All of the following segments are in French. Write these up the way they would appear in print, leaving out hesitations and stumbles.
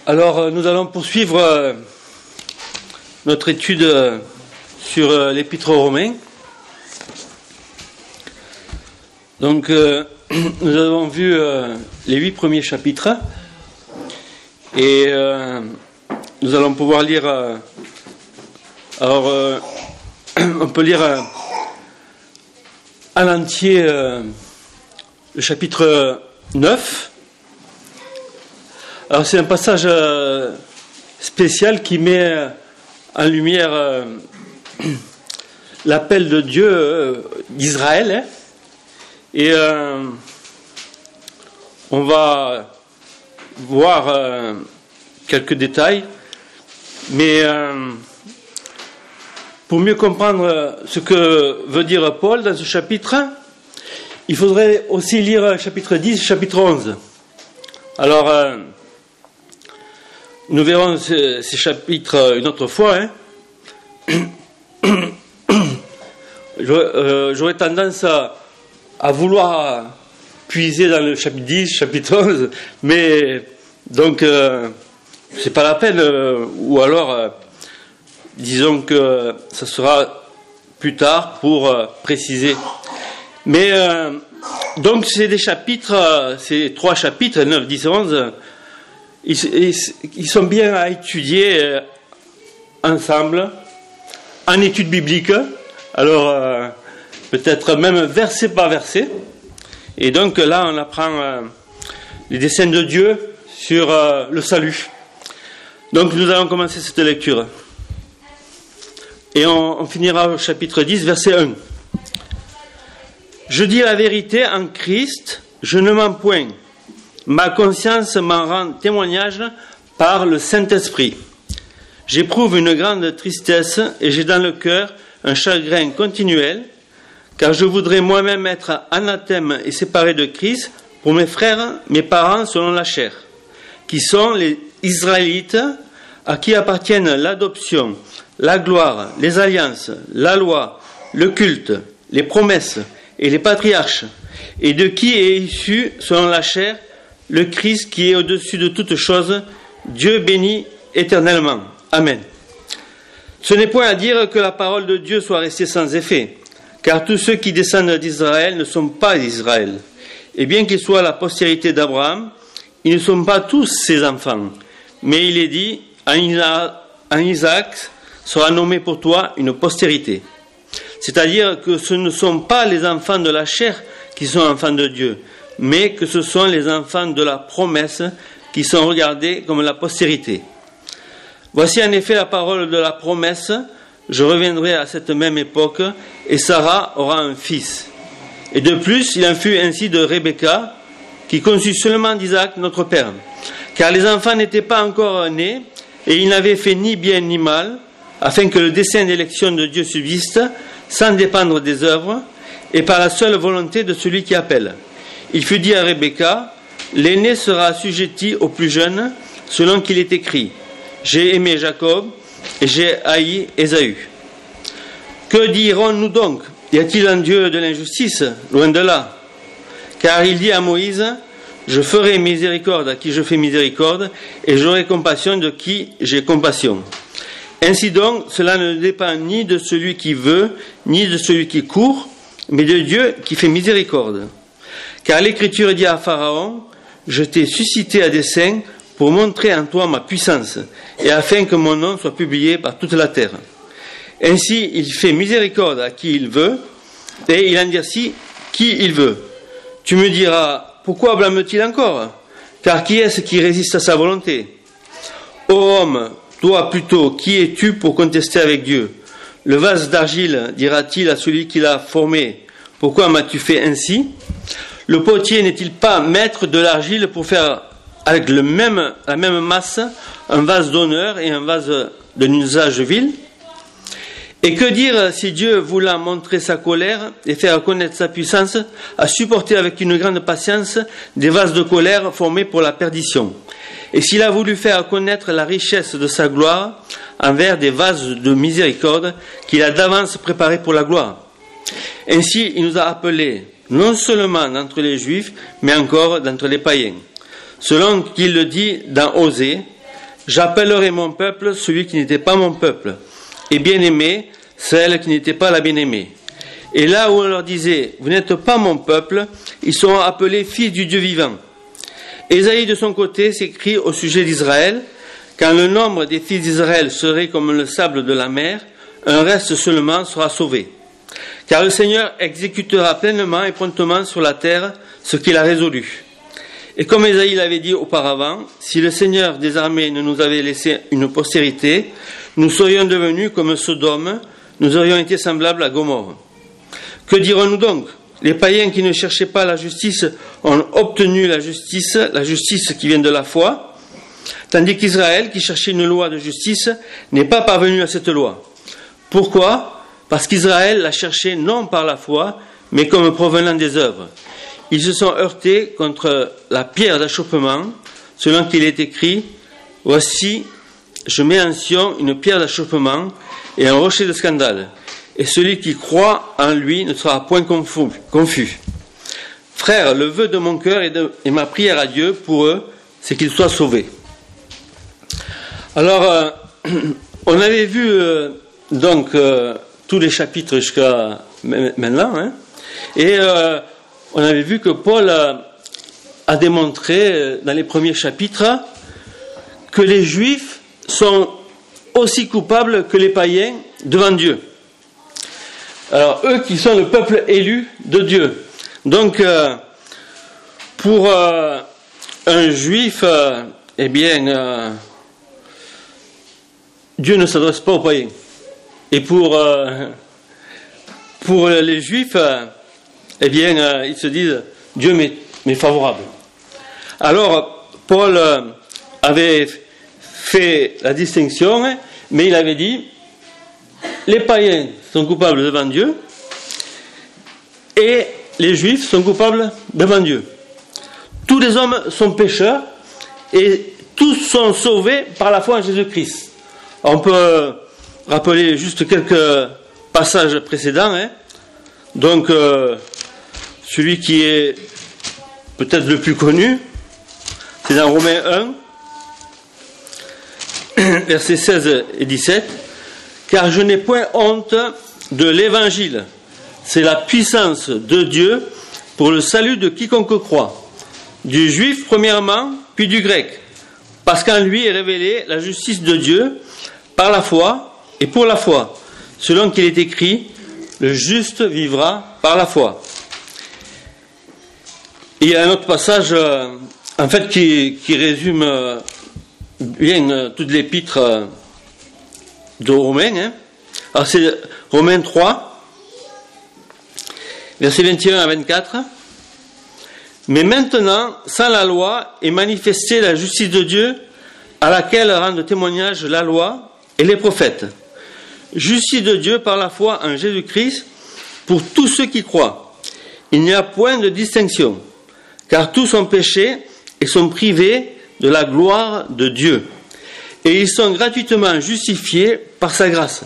Alors, nous allons poursuivre notre étude sur l'Épître aux Romains. Donc, nous avons vu les 8 premiers chapitres et nous allons pouvoir lire. On peut lire à l'entier le chapitre 9. Alors c'est un passage spécial qui met en lumière l'appel de Dieu d'Israël. Et on va voir quelques détails. Mais pour mieux comprendre ce que veut dire Paul dans ce chapitre, il faudrait aussi lire le chapitre 10 et le chapitre 11. Alors, nous verrons ces chapitres une autre fois. J'aurais tendance à vouloir puiser dans le chapitre 10, chapitre 11, mais donc c'est pas la peine, ou alors disons que ça sera plus tard pour préciser. Mais donc c'est des chapitres, ces 3 chapitres, 9, 10 et 11, ils sont bien à étudier ensemble, en étude biblique, alors peut-être même verset par verset. Et donc là, on apprend les desseins de Dieu sur le salut. Donc nous allons commencer cette lecture. Et on finira au chapitre 10, verset 1. « Je dis la vérité en Christ, je ne mens point. Ma conscience m'en rend témoignage par le Saint-Esprit. J'éprouve une grande tristesse et j'ai dans le cœur un chagrin continuel, car je voudrais moi-même être anathème et séparé de Christ pour mes frères, mes parents selon la chair, qui sont les Israélites, à qui appartiennent l'adoption, la gloire, les alliances, la loi, le culte, les promesses et les patriarches, et de qui est issu, selon la chair, le Christ qui est au-dessus de toutes choses, Dieu béni éternellement. Amen. Ce n'est point à dire que la parole de Dieu soit restée sans effet, car tous ceux qui descendent d'Israël ne sont pas d'Israël. Et bien qu'ils soient la postérité d'Abraham, ils ne sont pas tous ses enfants. Mais il est dit, en Isaac sera nommé pour toi une postérité. C'est-à-dire que ce ne sont pas les enfants de la chair qui sont enfants de Dieu, mais que ce sont les enfants de la promesse qui sont regardés comme la postérité. Voici en effet la parole de la promesse, je reviendrai à cette même époque, et Sarah aura un fils. Et de plus, il en fut ainsi de Rebecca, qui conçut seulement d'Isaac notre père, car les enfants n'étaient pas encore nés, et il n'avait fait ni bien ni mal, afin que le dessein d'élection de Dieu subsiste, sans dépendre des œuvres, et par la seule volonté de celui qui appelle. Il fut dit à Rebecca, l'aîné sera assujetti au plus jeune, selon qu'il est écrit, j'ai aimé Jacob, et j'ai haï Ésaü. Que dirons-nous donc? Y a-t-il un Dieu de l'injustice? Loin de là. Car il dit à Moïse, je ferai miséricorde à qui je fais miséricorde, et j'aurai compassion de qui j'ai compassion. Ainsi donc, cela ne dépend ni de celui qui veut, ni de celui qui court, mais de Dieu qui fait miséricorde. Car l'Écriture dit à Pharaon, je t'ai suscité à dessein pour montrer en toi ma puissance, et afin que mon nom soit publié par toute la terre. Ainsi, il fait miséricorde à qui il veut, et il endurcit qui il veut. Tu me diras, pourquoi blâme-t-il encore? Car qui est-ce qui résiste à sa volonté? Ô homme, toi plutôt, qui es-tu pour contester avec Dieu? Le vase d'argile dira-t-il à celui qui l'a formé, pourquoi m'as-tu fait ainsi? Le potier n'est-il pas maître de l'argile pour faire avec la même masse un vase d'honneur et un vase d'un usage vil? Et que dire si Dieu, voulant montrer sa colère et faire connaître sa puissance, a supporté avec une grande patience des vases de colère formés pour la perdition? Et s'il a voulu faire connaître la richesse de sa gloire envers des vases de miséricorde qu'il a d'avance préparés pour la gloire? Ainsi, il nous a appelés, non seulement d'entre les Juifs, mais encore d'entre les païens. Selon qu'il le dit dans Osée, j'appellerai mon peuple celui qui n'était pas mon peuple, et bien-aimé, celle qui n'était pas la bien-aimée. Et là où on leur disait, vous n'êtes pas mon peuple, ils seront appelés fils du Dieu vivant. Ésaïe de son côté s'écrit au sujet d'Israël, quand le nombre des fils d'Israël serait comme le sable de la mer, un reste seulement sera sauvé. Car le Seigneur exécutera pleinement et promptement sur la terre ce qu'il a résolu. Et comme Ésaïe l'avait dit auparavant, si le Seigneur des armées ne nous avait laissé une postérité, nous serions devenus comme Sodome, nous aurions été semblables à Gomorrhe. Que dirons-nous donc? Les païens qui ne cherchaient pas la justice ont obtenu la justice qui vient de la foi, tandis qu'Israël, qui cherchait une loi de justice, n'est pas parvenu à cette loi. Pourquoi? Parce qu'Israël l'a cherché non par la foi, mais comme provenant des œuvres. Ils se sont heurtés contre la pierre d'achoppement, selon qu'il est écrit, « Voici, je mets en Sion une pierre d'achoppement et un rocher de scandale. Et celui qui croit en lui ne sera point confus. Frères, le vœu de mon cœur et ma prière à Dieu pour eux, c'est qu'ils soient sauvés. » Alors, on avait vu tous les chapitres jusqu'à maintenant, hein, et on avait vu que Paul a démontré dans les premiers chapitres que les Juifs sont aussi coupables que les païens devant Dieu. Alors, eux qui sont le peuple élu de Dieu. Donc, pour un Juif, Dieu ne s'adresse pas aux païens. Et pour les Juifs, ils se disent, Dieu m'est favorable. Alors, Paul avait fait la distinction, mais il avait dit, les païens sont coupables devant Dieu et les Juifs sont coupables devant Dieu. Tous les hommes sont pécheurs et tous sont sauvés par la foi en Jésus-Christ. On peut rappeler juste quelques passages précédents. Donc, celui qui est peut-être le plus connu, c'est dans Romains 1, versets 16 et 17. Car je n'ai point honte de l'évangile. C'est la puissance de Dieu pour le salut de quiconque croit. Du juif premièrement, puis du grec. Parce qu'en lui est révélée la justice de Dieu par la foi et pour la foi. Selon qu'il est écrit, le juste vivra par la foi. Et il y a un autre passage, qui résume bien toute l'épître de Romains. Alors c'est Romains 3, versets 21 à 24. Mais maintenant, sans la loi, est manifestée la justice de Dieu, à laquelle rendent témoignage la loi et les prophètes. Justice de Dieu par la foi en Jésus-Christ pour tous ceux qui croient. Il n'y a point de distinction, car tous ont péché et sont privés de la gloire de Dieu. Et ils sont gratuitement justifiés par sa grâce,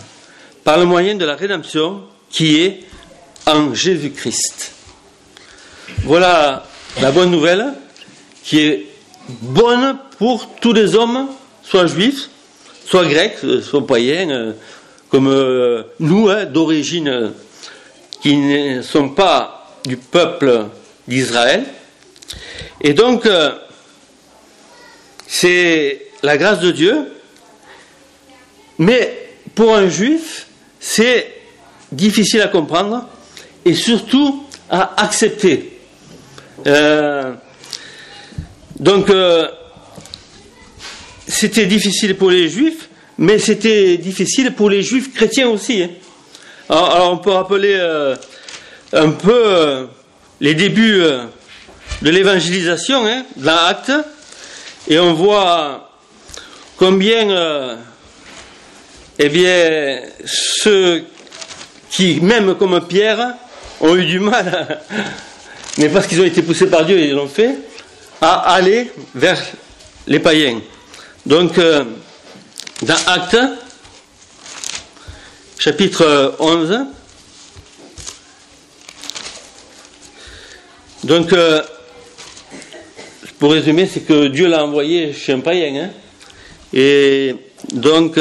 par le moyen de la rédemption qui est en Jésus-Christ. Voilà la bonne nouvelle qui est bonne pour tous les hommes, soit juifs, soit grecs, soit païens, comme nous, d'origine, qui ne sont pas du peuple d'Israël. Et donc, c'est la grâce de Dieu, mais pour un juif, c'est difficile à comprendre et surtout à accepter. C'était difficile pour les juifs, mais c'était difficile pour les juifs chrétiens aussi. Alors on peut rappeler un peu les débuts de l'évangélisation dans Actes, et on voit combien ceux qui, même comme Pierre, ont eu du mal, mais parce qu'ils ont été poussés par Dieu et ils l'ont fait, à aller vers les païens. Donc, dans Actes, chapitre 11, donc, pour résumer, c'est que Dieu l'a envoyé chez un païen, et donc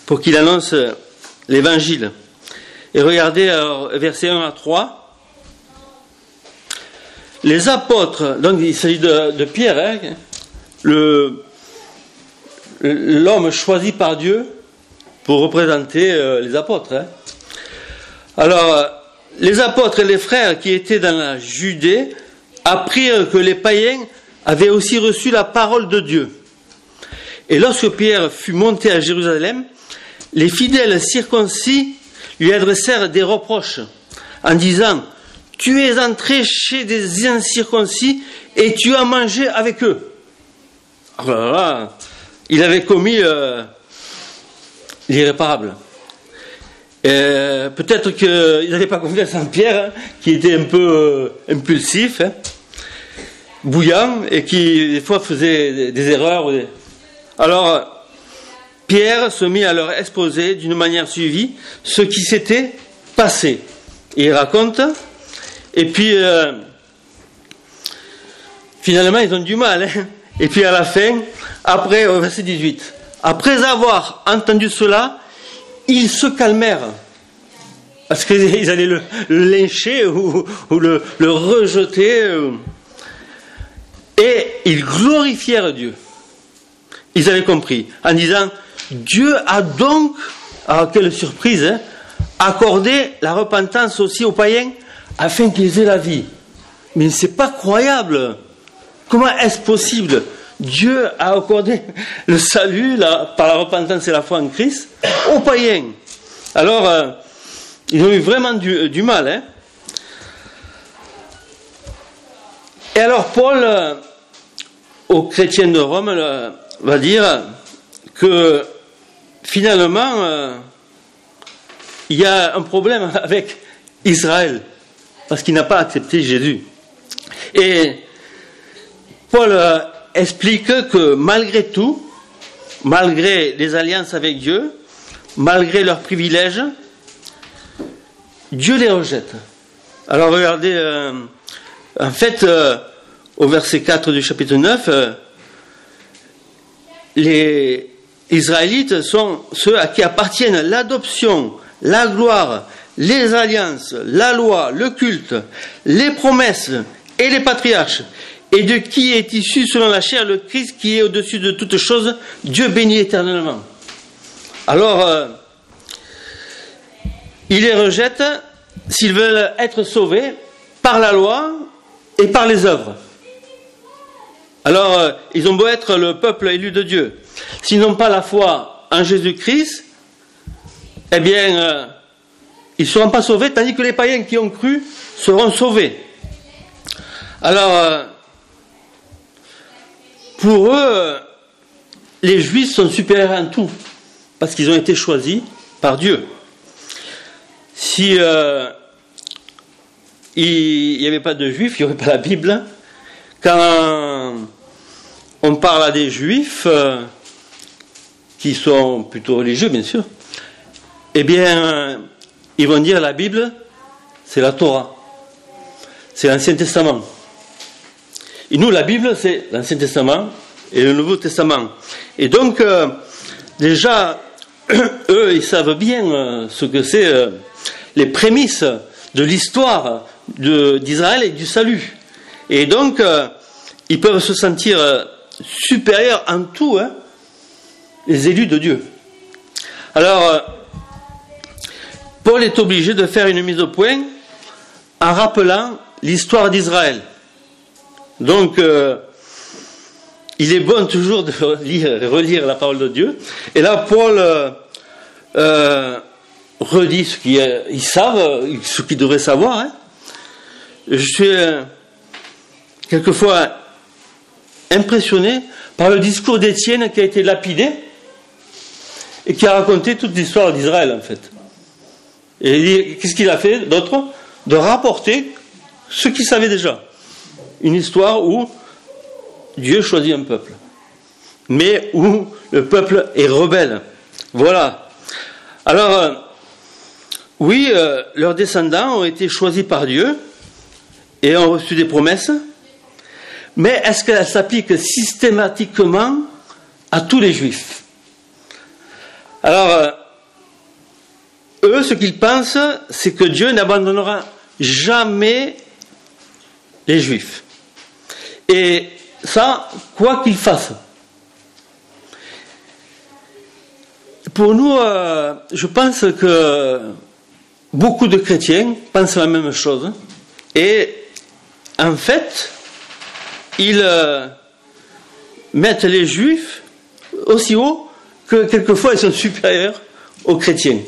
pour qu'il annonce l'évangile. Et regardez alors, versets 1 à 3. Les apôtres, donc il s'agit de Pierre, hein, l'homme choisi par Dieu pour représenter les apôtres. Hein. Alors, les apôtres et les frères qui étaient dans la Judée apprirent que les païens avaient aussi reçu la parole de Dieu. Et lorsque Pierre fut monté à Jérusalem, les fidèles circoncis lui adressèrent des reproches en disant « Tu es entré chez des incirconcis et tu as mangé avec eux. » Alors là, il avait commis l'irréparable. Peut-être qu'ils n'avaient pas confiance en Pierre, hein, qui était un peu impulsif, hein, bouillant, et qui des fois faisait des erreurs. Alors, Pierre se mit à leur exposer d'une manière suivie ce qui s'était passé. Et il raconte, et puis finalement ils ont du mal. Hein. Et puis à la fin, après, au verset 18, après avoir entendu cela, ils se calmèrent. Parce qu'ils allaient le lyncher ou le rejeter. Et ils glorifièrent Dieu. Ils avaient compris, en disant, Dieu a donc, alors quelle surprise, hein, accordé la repentance aussi aux païens, afin qu'ils aient la vie. Mais c'est pas croyable. Comment est-ce possible? Dieu a accordé le salut par la repentance et la foi en Christ aux païens. Alors, ils ont eu vraiment du mal. Hein. Et alors, Paul, aux chrétiens de Rome, va dire que finalement, il y a un problème avec Israël, parce qu'il n'a pas accepté Jésus. Et Paul explique que malgré tout, malgré les alliances avec Dieu, malgré leurs privilèges, Dieu les rejette. Alors regardez, en fait, au verset 4 du chapitre 9, les Israélites sont ceux à qui appartiennent l'adoption, la gloire, les alliances, la loi, le culte, les promesses et les patriarches, et de qui est issu selon la chair le Christ qui est au-dessus de toutes choses, Dieu béni éternellement. Alors, il les rejette s'ils veulent être sauvés par la loi et par les œuvres. Alors, ils ont beau être le peuple élu de Dieu, s'ils n'ont pas la foi en Jésus-Christ, eh bien, ils ne seront pas sauvés, tandis que les païens qui ont cru seront sauvés. Alors, pour eux, les Juifs sont supérieurs en tout, parce qu'ils ont été choisis par Dieu. Si il n'y avait pas de Juifs, il n'y aurait pas la Bible. Quand on parle à des Juifs, qui sont plutôt religieux, bien sûr, eh bien, ils vont dire la Bible, c'est la Torah, c'est l'Ancien Testament. Et nous, la Bible, c'est l'Ancien Testament et le Nouveau Testament. Et donc, déjà, eux, ils savent bien ce que c'est les prémices de l'histoire d'Israël et du salut. Et donc, ils peuvent se sentir supérieurs en tout, hein, les élus de Dieu. Alors, Paul est obligé de faire une mise au point en rappelant l'histoire d'Israël. Donc, il est bon toujours de relire la parole de Dieu. Et là, Paul redit ce qu'ils savent, ce qu'ils devraient savoir. Hein. Je suis quelquefois impressionné par le discours d'Étienne qui a été lapidé et qui a raconté toute l'histoire d'Israël, en fait. Et qu'est-ce qu'il a fait d'autre? De rapporter ce qu'il savait déjà. Une histoire où Dieu choisit un peuple, mais où le peuple est rebelle. Voilà. Alors, oui, leurs descendants ont été choisis par Dieu et ont reçu des promesses, mais est-ce qu'elles s'appliquent systématiquement à tous les Juifs. Alors, eux, ce qu'ils pensent, c'est que Dieu n'abandonnera jamais les Juifs. Et ça, quoi qu'ils fassent. Pour nous, je pense que beaucoup de chrétiens pensent la même chose. Et en fait, ils mettent les Juifs aussi haut que quelquefois ils sont supérieurs aux chrétiens.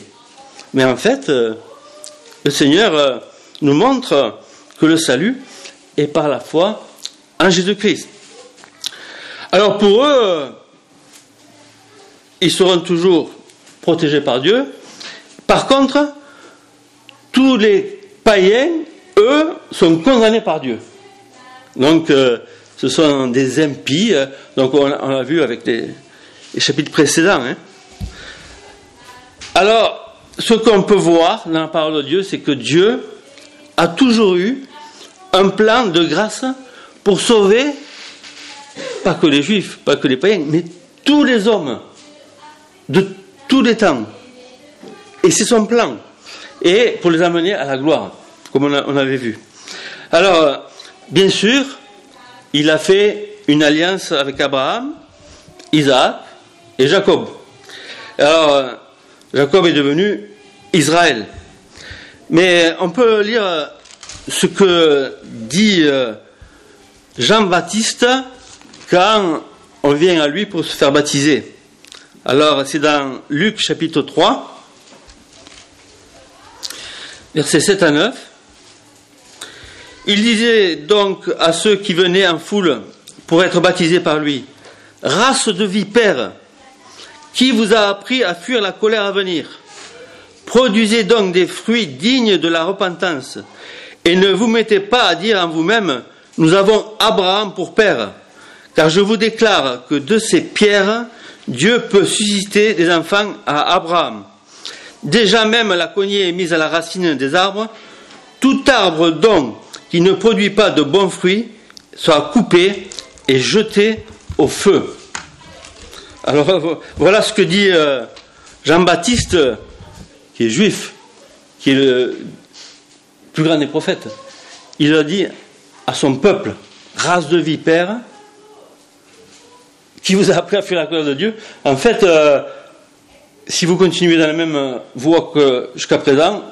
Mais en fait, le Seigneur nous montre que le salut est par la foi en Jésus-Christ. Alors pour eux, ils seront toujours protégés par Dieu. Par contre, tous les païens, eux, sont condamnés par Dieu. Donc, ce sont des impies. Donc, on l'a vu avec les chapitres précédents. Hein. Alors, ce qu'on peut voir dans la parole de Dieu, c'est que Dieu a toujours eu un plan de grâce pour sauver, pas que les Juifs, pas que les païens, mais tous les hommes de tous les temps. Et c'est son plan. Et pour les amener à la gloire, comme on avait vu. Alors, bien sûr, il a fait une alliance avec Abraham, Isaac et Jacob. Alors, Jacob est devenu Israël. Mais on peut lire ce que dit Jean-Baptiste quand on vient à lui pour se faire baptiser. Alors, c'est dans Luc chapitre 3, versets 7 à 9. Il disait donc à ceux qui venaient en foule pour être baptisés par lui: « Race de vipères, qui vous a appris à fuir la colère à venir? Produisez donc des fruits dignes de la repentance, et ne vous mettez pas à dire en vous-même: nous avons Abraham pour père, car je vous déclare que de ces pierres, Dieu peut susciter des enfants à Abraham. Déjà même la cognée est mise à la racine des arbres. Tout arbre donc qui ne produit pas de bons fruits sera coupé et jeté au feu. » Alors voilà ce que dit Jean-Baptiste, qui est juif, qui est le plus grand des prophètes. Il a dit à son peuple: race de vipères, qui vous a appris à fuir la colère de Dieu. En fait, si vous continuez dans la même voie que jusqu'à présent,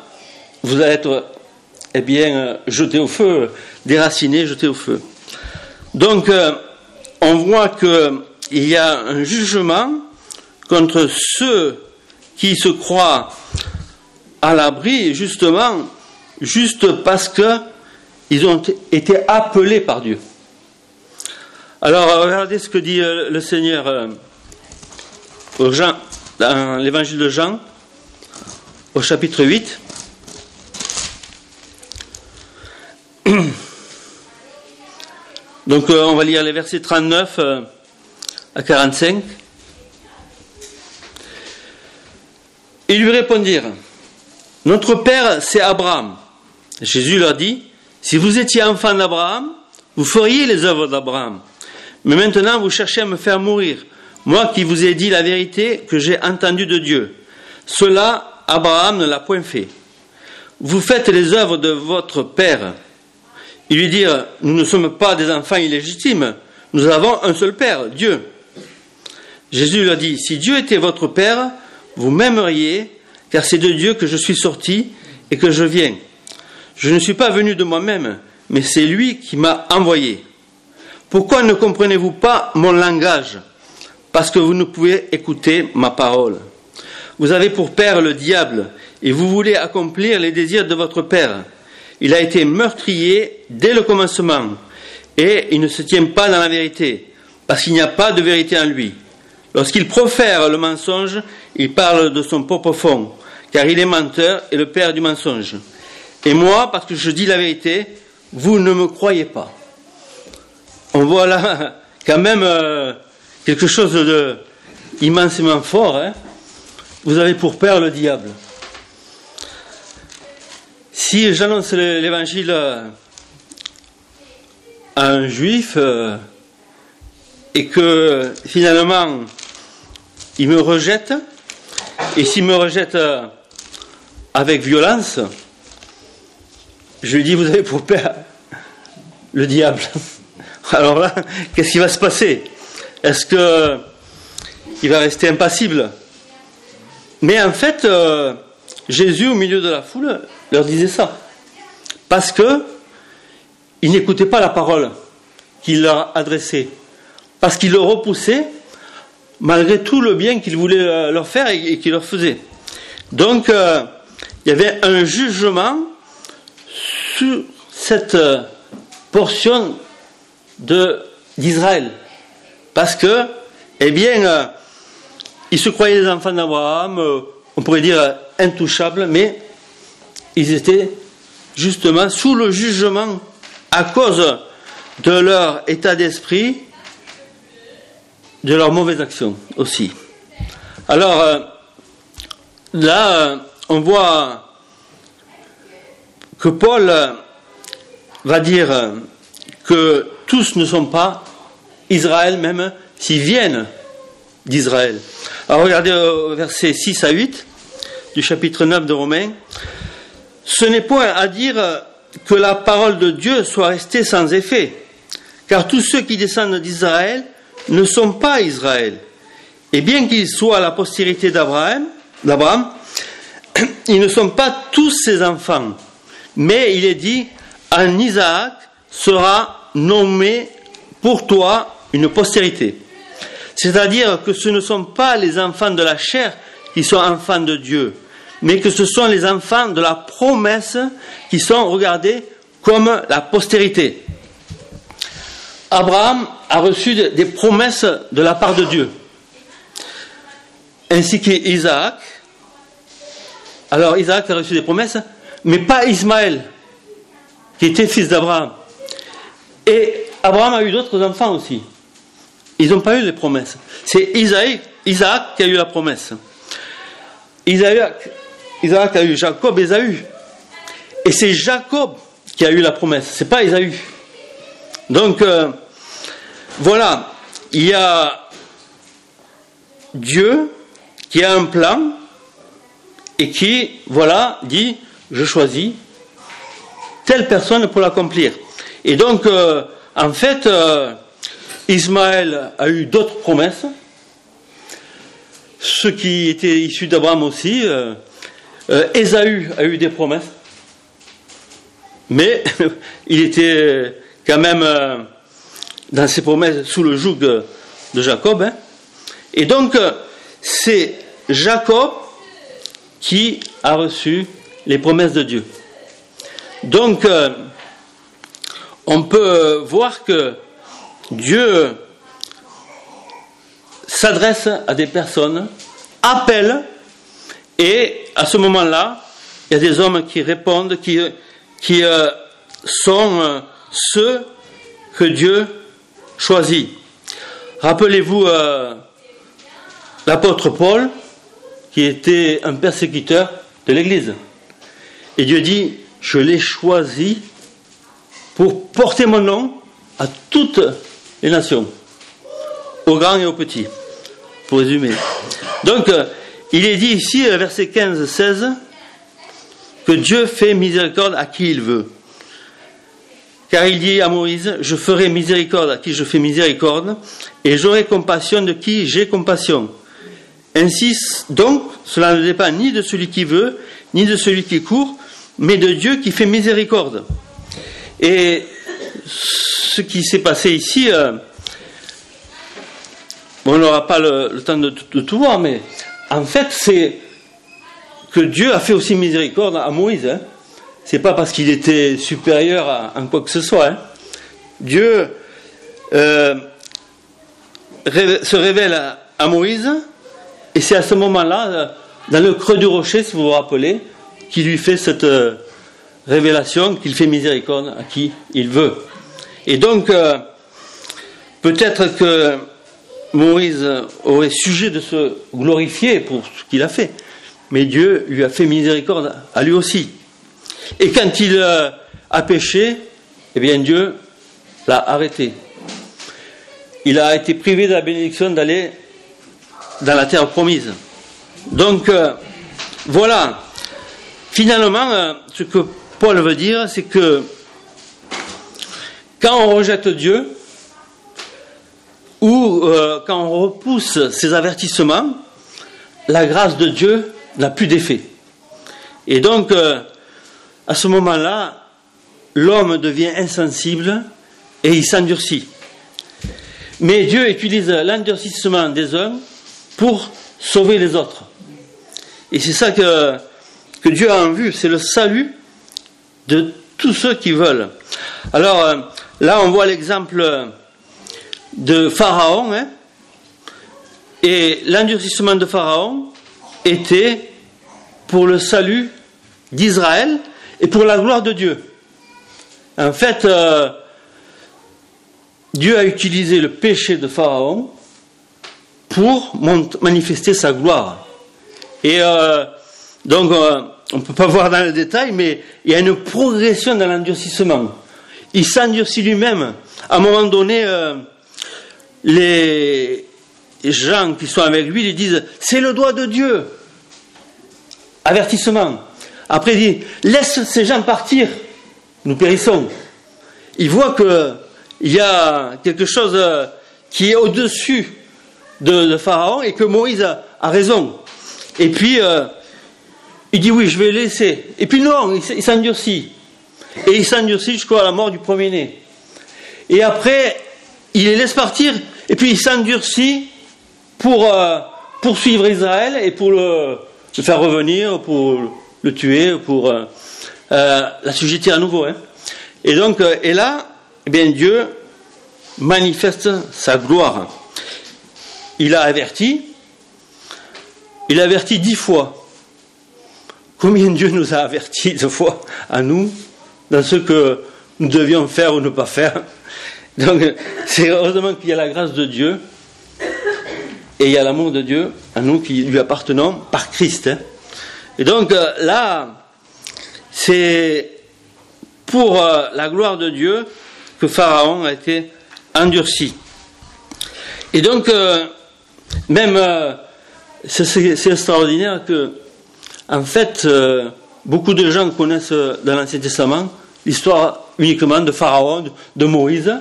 vous allez être jeté au feu, déraciné, jeté au feu. Donc, on voit qu'il y a un jugement contre ceux qui se croient à l'abri, justement, juste parce qu'ils ont été appelés par Dieu. Alors, regardez ce que dit le Seigneur aux Jean, dans l'évangile de Jean, au chapitre 8. Donc, on va lire les versets 39 à 45. Ils lui répondirent: notre père, c'est Abraham. Jésus leur dit: si vous étiez enfant d'Abraham, vous feriez les œuvres d'Abraham. Mais maintenant, vous cherchez à me faire mourir, moi qui vous ai dit la vérité que j'ai entendue de Dieu. Cela, Abraham ne l'a point fait. Vous faites les œuvres de votre père. Ils lui dirent: nous ne sommes pas des enfants illégitimes, nous avons un seul père, Dieu. Jésus leur dit: si Dieu était votre père, vous m'aimeriez, car c'est de Dieu que je suis sorti et que je viens. Je ne suis pas venu de moi-même, mais c'est lui qui m'a envoyé. Pourquoi ne comprenez-vous pas mon langage? Parce que vous ne pouvez écouter ma parole. Vous avez pour père le diable, et vous voulez accomplir les désirs de votre père. Il a été meurtrier dès le commencement, et il ne se tient pas dans la vérité, parce qu'il n'y a pas de vérité en lui. Lorsqu'il profère le mensonge, il parle de son propre fond, car il est menteur et le père du mensonge. Et moi, parce que je dis la vérité, vous ne me croyez pas. On voit là quand même quelque chose d'immensément fort. Hein. Vous avez pour père le diable. Si j'annonce l'évangile à un juif et que finalement il me rejette, et s'il me rejette avec violence, je lui dis, vous avez pour père le diable. Alors là, qu'est-ce qui va se passer? Est-ce qu'il va rester impassible? Mais en fait, Jésus, au milieu de la foule, leur disait ça. Parce que ils n'écoutaient pas la parole qu'il leur adressait. Parce qu'ils le repoussaient, malgré tout le bien qu'il voulait leur faire et qu'il leur faisait. Donc, il y avait un jugement sur cette portion d'Israël. Parce que, eh bien, ils se croyaient les enfants d'Abraham, on pourrait dire intouchables, mais ils étaient justement sous le jugement à cause de leur état d'esprit, de leurs mauvaises actions aussi. Alors, là, on voit que Paul va dire que tous ne sont pas Israël, même s'ils viennent d'Israël. Alors regardez au verset 6 à 8 du chapitre 9 de Romains. Ce n'est point à dire que la parole de Dieu soit restée sans effet, car tous ceux qui descendent d'Israël ne sont pas Israël. Et bien qu'ils soient la postérité d'Abraham, ils ne sont pas tous ses enfants. Mais il est dit, en Isaac sera nommé pour toi une postérité. C'est-à-dire que ce ne sont pas les enfants de la chair qui sont enfants de Dieu, mais que ce sont les enfants de la promesse qui sont regardés comme la postérité. Abraham a reçu des promesses de la part de Dieu, ainsi qu'Isaac. Alors Isaac a reçu des promesses, mais pas Ismaël, qui était fils d'Abraham. Et Abraham a eu d'autres enfants aussi. Ils n'ont pas eu les promesses. C'est Isaac qui a eu la promesse. Isaac a eu Jacob et Ésaü. Et c'est Jacob qui a eu la promesse. C'est pas Ésaü. Donc, voilà. Il y a Dieu qui a un plan et qui, voilà, dit, je choisis telle personne pour l'accomplir. Et donc, en fait, Ismaël a eu d'autres promesses, ceux qui étaient issus d'Abraham aussi. Ésaü a eu des promesses, mais il était quand même dans ses promesses sous le joug de Jacob. Hein. Et donc, c'est Jacob qui a reçu les promesses de Dieu. Donc, on peut voir que Dieu s'adresse à des personnes, appelle, et à ce moment-là, il y a des hommes qui répondent, qui sont ceux que Dieu choisit. Rappelez-vous l'apôtre Paul, qui était un persécuteur de l'Église. Et Dieu dit, je l'ai choisi pour porter mon nom à toutes les nations, aux grands et aux petits, pour résumer. Donc, il est dit ici, verset 15-16, que Dieu fait miséricorde à qui il veut. Car il dit à Moïse, je ferai miséricorde à qui je fais miséricorde, et j'aurai compassion de qui j'ai compassion. Ainsi, donc, cela ne dépend ni de celui qui veut, ni de celui qui court, mais de Dieu qui fait miséricorde. Et ce qui s'est passé ici, on n'aura pas le temps de tout voir, mais en fait, c'est que Dieu a fait aussi miséricorde à Moïse. Hein. C'est pas parce qu'il était supérieur à quoi que ce soit. Hein. Dieu se révèle à Moïse, et c'est à ce moment-là, dans le creux du rocher, si vous vous rappelez, qu'il lui fait cette révélation, qu'il fait miséricorde à qui il veut. Et donc, peut-être que Moïse aurait sujet de se glorifier pour ce qu'il a fait, mais Dieu lui a fait miséricorde à lui aussi. Et quand il a péché, eh bien Dieu l'a arrêté. il a été privé de la bénédiction d'aller dans la terre promise. Donc, voilà. Finalement, ce que Paul veut dire, c'est que quand on rejette Dieu, ou quand on repousse ses avertissements, la grâce de Dieu n'a plus d'effet. Et donc, à ce moment-là, l'homme devient insensible et il s'endurcit. Mais Dieu utilise l'endurcissement des uns pour sauver les autres. Et c'est ça que Dieu a en vue, c'est le salut de tous ceux qui veulent. Alors, là, on voit l'exemple de Pharaon, hein, et l'endurcissement de Pharaon était pour le salut d'Israël et pour la gloire de Dieu. En fait, Dieu a utilisé le péché de Pharaon pour manifester sa gloire. Et donc, on ne peut pas voir dans le détail, mais il y a une progression dans l'endurcissement. Il s'endurcit lui-même. À un moment donné, les gens qui sont avec lui lui disent « C'est le doigt de Dieu !» Avertissement. Après, il dit « Laisse ces gens partir, nous périssons. » Il voit qu'il y a quelque chose qui est au-dessus de Pharaon et que Moïse a raison. Et puis, il dit « Oui, je vais laisser. » Et puis non, il s'endurcit. Et il s'endurcit jusqu'à la mort du premier-né. Et après, il les laisse partir, et puis il s'endurcit pour poursuivre Israël et pour le faire revenir, pour le tuer, pour l'assujettir à nouveau. Hein. Et donc, et là, eh bien, Dieu manifeste sa gloire. Il a averti 10 fois. Combien Dieu nous a avertis 2 fois à nous, dans ce que nous devions faire ou ne pas faire. Donc, c'est heureusement qu'il y a la grâce de Dieu et il y a l'amour de Dieu à nous qui lui appartenons par Christ. Hein. Et donc, là, c'est pour la gloire de Dieu que Pharaon a été endurci. Et donc, même, c'est extraordinaire que, en fait, beaucoup de gens connaissent dans l'Ancien Testament l'histoire uniquement de Pharaon, de Moïse.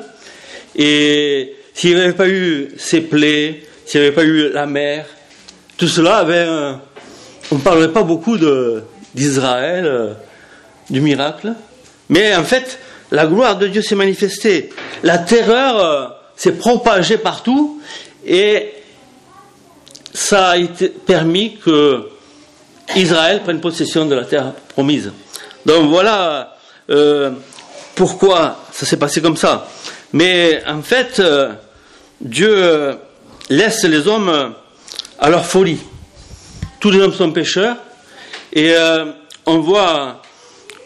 Et s'il n'y avait pas eu ces plaies, s'il n'y avait pas eu la mer, tout cela, ben, on ne parlerait pas beaucoup d'Israël, du miracle. Mais en fait, la gloire de Dieu s'est manifestée. La terreur s'est propagée partout et ça a été permis que Israël prenne possession de la terre promise. Donc voilà pourquoi ça s'est passé comme ça. Mais en fait, Dieu laisse les hommes à leur folie. Tous les hommes sont pécheurs et on voit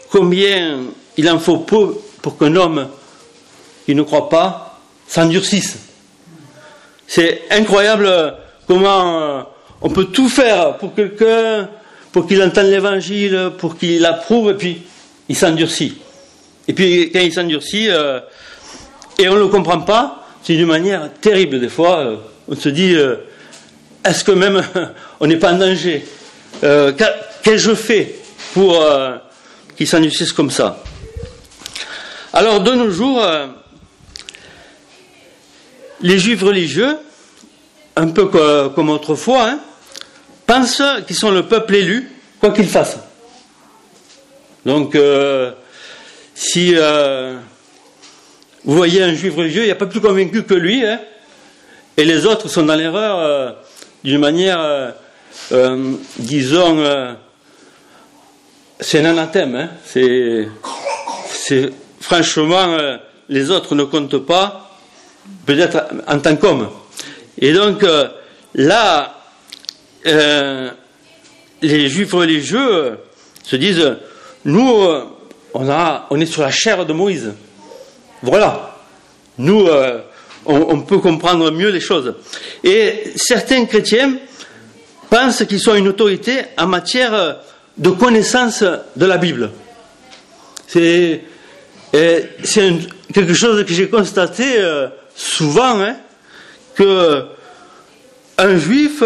combien il en faut peu pour qu'un homme qui ne croit pas s'endurcisse. C'est incroyable comment on peut tout faire pour quelqu'un, pour qu'il entende l'évangile, pour qu'il l'approuve, et puis il s'endurcit. Et puis quand il s'endurcit, et on ne le comprend pas, c'est d'une manière terrible des fois. On se dit, est-ce que même on n'est pas en danger? Qu'est-ce que je fais pour qu'il s'endurcisse comme ça? Alors de nos jours, les juifs religieux, un peu comme autrefois, hein, pensent qu'ils sont le peuple élu, quoi qu'ils fassent. Donc, si vous voyez un juif religieux, il n'y a pas plus convaincu que lui, hein, et les autres sont dans l'erreur d'une manière, disons, c'est un anathème. Hein, c'est franchement, les autres ne comptent pas, peut-être en tant qu'homme. Et donc, là, les juifs religieux se disent, nous, on est sur la chair de Moïse. Voilà. Nous, on peut comprendre mieux les choses. Et certains chrétiens pensent qu'ils sont une autorité en matière de connaissance de la Bible. C'est quelque chose que j'ai constaté souvent, hein, que un juif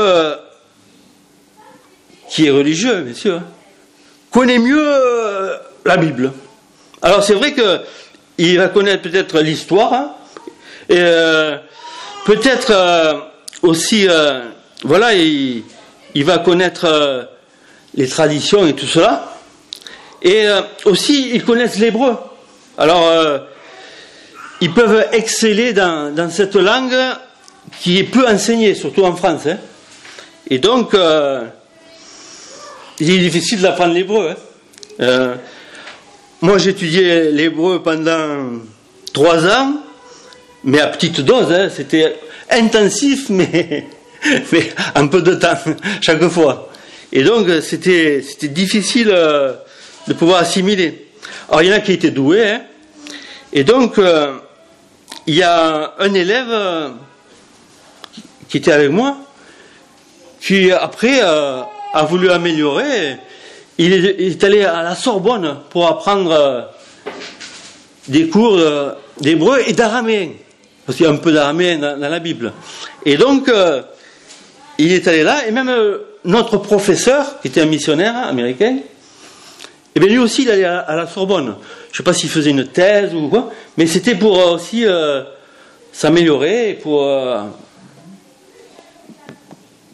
qui est religieux, bien sûr, connaît mieux la Bible. Alors c'est vrai qu'il va connaître peut-être l'histoire, hein, et peut-être aussi, voilà, il va connaître les traditions et tout cela, et aussi ils connaissent l'hébreu. Alors ils peuvent exceller dans cette langue qui est peu enseignée, surtout en France, hein. Et donc il est difficile d'apprendre l'hébreu, hein. Moi j'ai étudié l'hébreu pendant 3 ans, mais à petite dose, hein. C'était intensif, mais un peu de temps chaque fois. Et donc c'était difficile de pouvoir assimiler. Alors il y en a qui étaient doués, hein. Et donc il y a un élève qui était avec moi, qui après a voulu améliorer. Il est allé à la Sorbonne pour apprendre des cours d'hébreu et d'araméen, parce qu'il y a un peu d'araméen dans la Bible. Et donc il est allé là, et même notre professeur, qui était un missionnaire américain, et bien lui aussi il allait à la Sorbonne. Je ne sais pas s'il faisait une thèse ou quoi, mais c'était pour aussi s'améliorer, et pour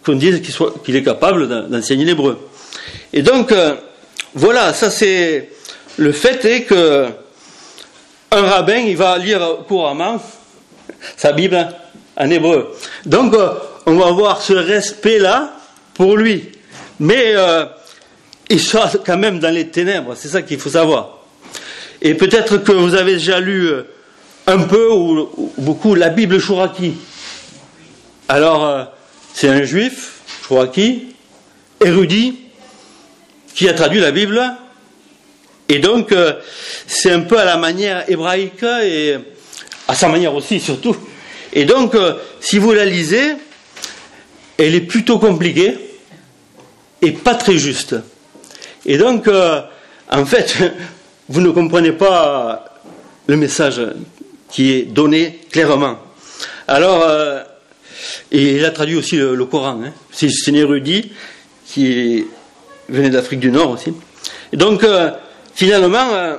qu'on dise qu'il est capable d'enseigner l'hébreu. Et donc voilà, ça c'est le fait est que un rabbin il va lire couramment sa Bible en hébreu. Donc on va avoir ce respect là pour lui, mais il sera quand même dans les ténèbres, c'est ça qu'il faut savoir. Et peut-être que vous avez déjà lu un peu ou beaucoup la Bible Chouraki. Alors c'est un juif, Chouraki, érudit, qui a traduit la Bible, et donc c'est un peu à la manière hébraïque, et à sa manière aussi surtout. Et donc si vous la lisez, elle est plutôt compliquée et pas très juste. Et donc en fait vous ne comprenez pas le message qui est donné clairement. Alors et il a traduit aussi le Coran, hein. C'est un érudit qui venait d'Afrique du Nord aussi. Et donc finalement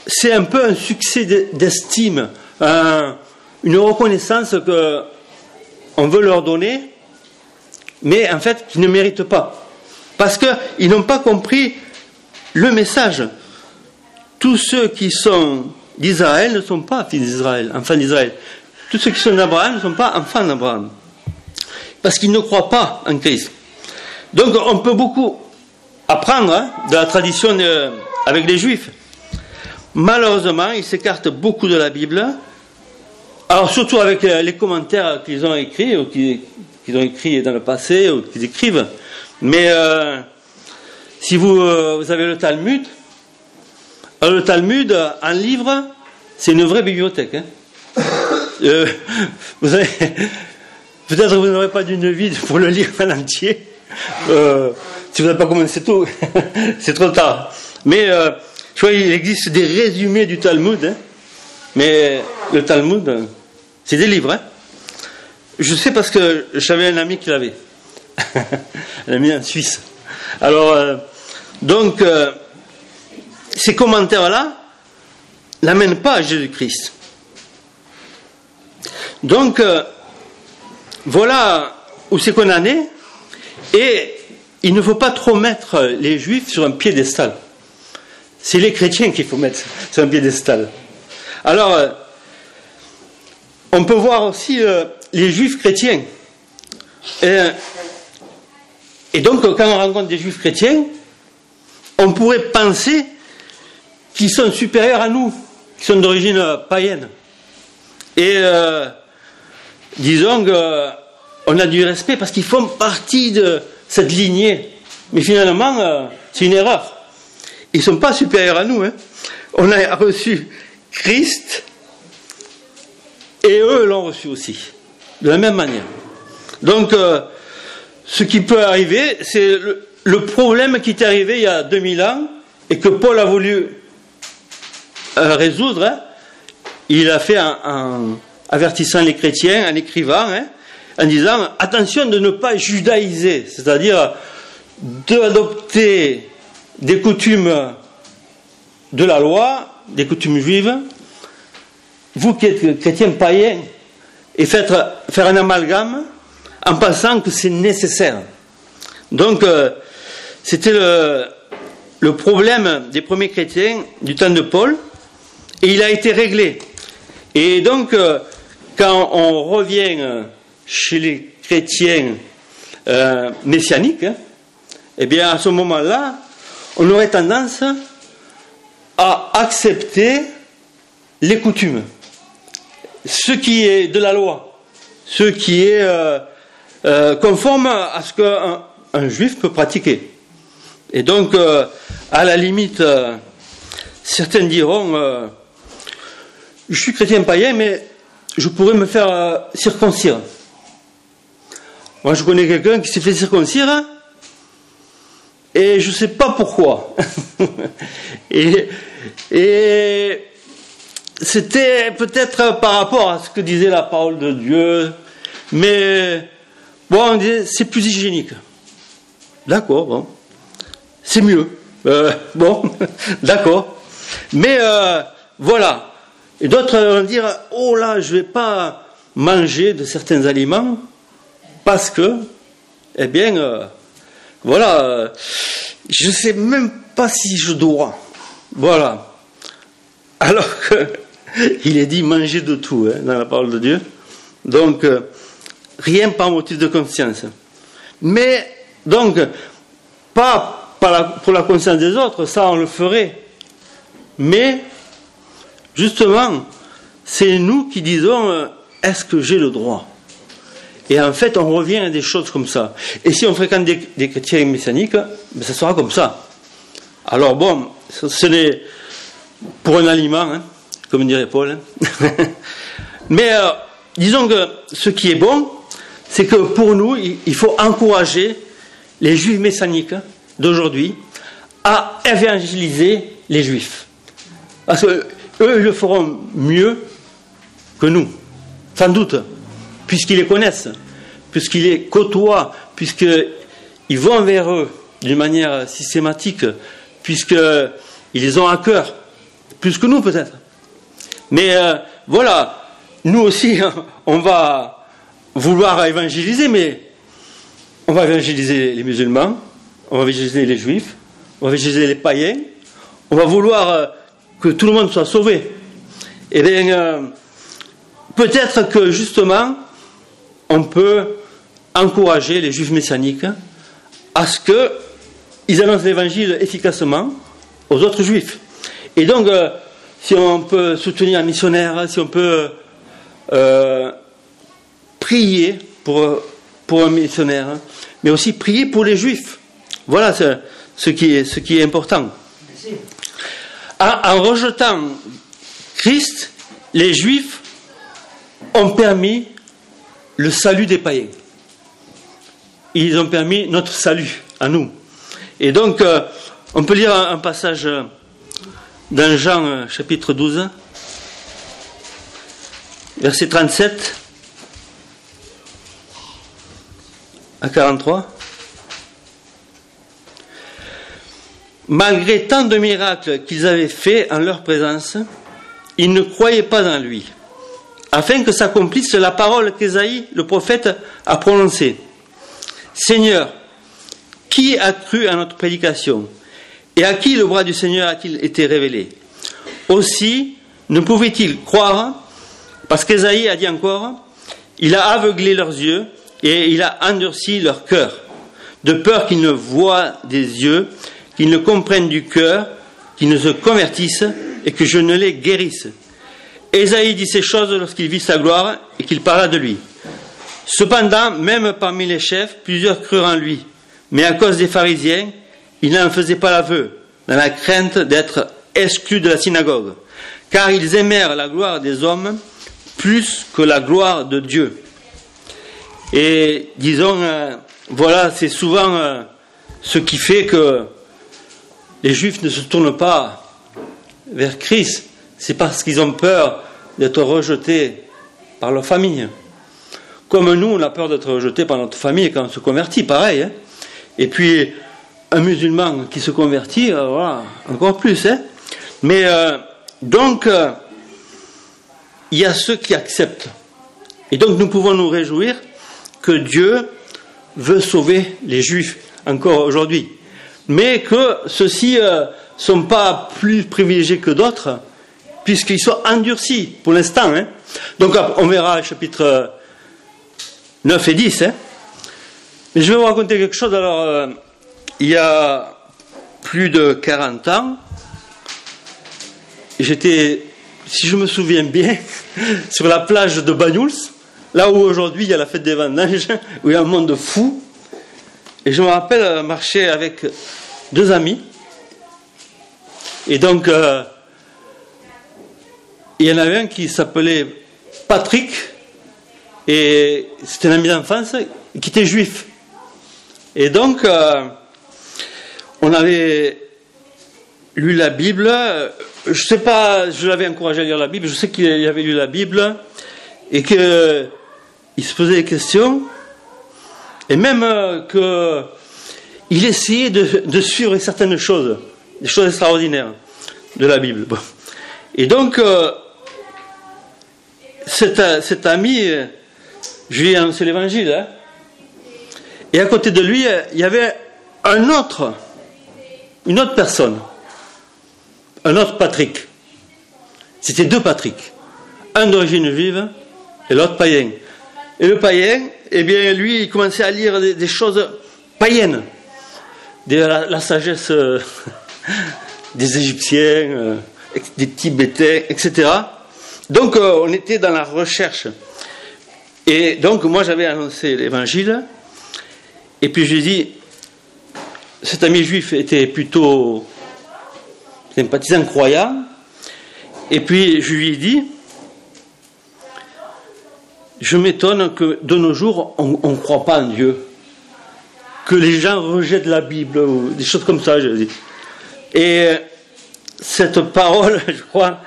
c'est un peu un succès d'estime, une reconnaissance que on veut leur donner, mais en fait qu'ils ne méritent pas, parce qu'ils n'ont pas compris le message. Tous ceux qui sont d'Israël ne sont pas fils d'Israël, enfants d'Israël. Tous ceux qui sont d'Abraham ne sont pas enfants d'Abraham, parce qu'ils ne croient pas en Christ. Donc on peut beaucoup apprendre de la tradition avec les Juifs. Malheureusement, ils s'écartent beaucoup de la Bible. Alors surtout avec les commentaires qu'ils ont écrits, ou qu'ils ont écrits dans le passé, ou qu'ils écrivent. Mais si vous avez le Talmud, alors le Talmud, en livre, c'est une vraie bibliothèque, hein. Vous avez, peut-être que vous n'aurez pas d'une vie pour le lire en entier. Si vous n'avez pas commencé tôt, c'est trop tard. Mais je crois qu'il existe des résumés du Talmud, hein. Mais le Talmud, c'est des livres, hein. Je sais parce que j'avais un ami qui l'avait. Un ami en Suisse. Alors, donc, ces commentaires-là n'amènent pas à Jésus-Christ. Donc, voilà où c'est qu'on en est. Et il ne faut pas trop mettre les Juifs sur un piédestal. C'est les chrétiens qu'il faut mettre sur un piédestal. Alors, on peut voir aussi les Juifs chrétiens. Et donc, quand on rencontre des Juifs chrétiens, on pourrait penser qu'ils sont supérieurs à nous, qui sont d'origine païenne. Et disons qu'on a du respect parce qu'ils font partie de cette lignée. Mais finalement, c'est une erreur. Ils ne sont pas supérieurs à nous, hein. On a reçu Christ et eux l'ont reçu aussi, de la même manière. Donc, ce qui peut arriver, c'est le problème qui est arrivé il y a 2000 ans et que Paul a voulu résoudre, hein. Il a fait en avertissant les chrétiens, en écrivant, en disant attention de ne pas judaïser, c'est-à-dire d'adopter des coutumes de la loi, des coutumes juives, vous qui êtes chrétiens païens, et faire un amalgame en pensant que c'est nécessaire. Donc, c'était le problème des premiers chrétiens du temps de Paul, et il a été réglé. Et donc, quand on revient chez les chrétiens messianiques, eh bien, à ce moment-là, on aurait tendance à accepter les coutumes, ce qui est de la loi, ce qui est conforme à ce qu'un juif peut pratiquer. Et donc, à la limite, certains diront je suis chrétien païen, mais je pourrais me faire circoncire. Moi, je connais quelqu'un qui s'est fait circoncire, et je ne sais pas pourquoi. et c'était peut-être par rapport à ce que disait la parole de Dieu, mais bon, on disait c'est plus hygiénique. D'accord, bon, c'est mieux. Bon, d'accord. Mais voilà. Et d'autres vont dire oh là, je ne vais pas manger de certains aliments parce que, eh bien, voilà, je ne sais même pas si je dois. Voilà. Alors qu'il est dit manger de tout dans la parole de Dieu. Donc, rien par motif de conscience. Mais, donc, pas pour la conscience des autres, ça on le ferait. Mais, justement, c'est nous qui disons est-ce que j'ai le droit? Et en fait, on revient à des choses comme ça. Et si on fréquente des chrétiens messianiques, ben ça sera comme ça. Alors bon, ce n'est pour un aliment, comme dirait Paul. Mais disons que ce qui est bon, c'est que pour nous, il faut encourager les juifs messianiques d'aujourd'hui à évangéliser les juifs. Parce qu'eux, ils le feront mieux que nous, sans doute, puisqu'ils les connaissent, puisqu'ils les côtoient, puisqu'ils vont vers eux d'une manière systématique, puisqu'ils les ont à cœur, plus que nous peut-être. Mais voilà, nous aussi, on va vouloir évangéliser, mais on va évangéliser les musulmans, on va évangéliser les juifs, on va évangéliser les païens, on va vouloir que tout le monde soit sauvé. Eh bien, peut-être que justement, on peut encourager les juifs messianiques à ce qu'ils annoncent l'évangile efficacement aux autres juifs. Et donc, si on peut soutenir un missionnaire, si on peut prier pour un missionnaire, mais aussi prier pour les juifs. Voilà ce qui est important. En rejetant Christ, les juifs ont permis le salut des païens. Ils ont permis notre salut à nous. Et donc, on peut lire un passage dans Jean chapitre 12, verset 37 à 43. Malgré tant de miracles qu'ils avaient faits en leur présence, ils ne croyaient pas en lui, afin que s'accomplisse la parole qu'Ésaïe, le prophète, a prononcée. Seigneur, qui a cru à notre prédication? Et à qui le bras du Seigneur a-t-il été révélé? Aussi, ne pouvaient-ils croire, parce qu'Ésaïe a dit encore, il a aveuglé leurs yeux et il a endurci leur cœur, de peur qu'ils ne voient des yeux, qu'ils ne comprennent du cœur, qu'ils ne se convertissent et que je ne les guérisse. Ésaïe dit ces choses lorsqu'il vit sa gloire et qu'il parla de lui. Cependant, même parmi les chefs, plusieurs crurent en lui, mais à cause des pharisiens, ils n'en faisaient pas l'aveu, dans la crainte d'être exclus de la synagogue, car ils aimèrent la gloire des hommes plus que la gloire de Dieu. Et disons, voilà, c'est souvent ce qui fait que les Juifs ne se tournent pas vers Christ. C'est parce qu'ils ont peur d'être rejetés par leur famille. Comme nous, on a peur d'être rejeté par notre famille quand on se convertit, pareil. Hein. Et puis, un musulman qui se convertit, voilà, encore plus. Hein. Mais donc, il y a ceux qui acceptent. Et donc, nous pouvons nous réjouir que Dieu veut sauver les Juifs, encore aujourd'hui. Mais que ceux-ci ne sont pas plus privilégiés que d'autres, puisqu'ils sont endurcis pour l'instant. Hein. Donc, on verra chapitre 9 et 10. Hein. Mais je vais vous raconter quelque chose. Alors, il y a plus de 40 ans, j'étais, si je me souviens bien, sur la plage de Banyuls, là où aujourd'hui il y a la fête des vendanges, où il y a un monde fou. Et je me rappelle marcher avec 2 amis. Et donc, il y en avait un qui s'appelait Patrick, et c'était un ami d'enfance, qui était juif. Et donc, on avait lu la Bible. Je sais pas, je l'avais encouragé à lire la Bible. Je sais qu'il avait lu la Bible et qu'il se posait des questions. Et même qu'il essayait de suivre certaines choses, des choses extraordinaires de la Bible. Bon. Et donc, cet ami, je lui ai annoncé l'évangile. Hein. Et à côté de lui, il y avait une autre personne, un autre Patrick. C'était 2 Patrick, un d'origine juive et l'autre païen. Et le païen, eh bien, lui, il commençait à lire des choses païennes, la sagesse des Égyptiens, des Tibétains, etc. Donc, on était dans la recherche. Et donc, moi, j'avais annoncé l'évangile. Et puis, je lui ai dit, cet ami juif était plutôt sympathisant, croyant. Et puis, je lui ai dit, je m'étonne que de nos jours, on ne croit pas en Dieu. Que les gens rejettent la Bible, ou des choses comme ça, je dis. Et cette parole, je crois,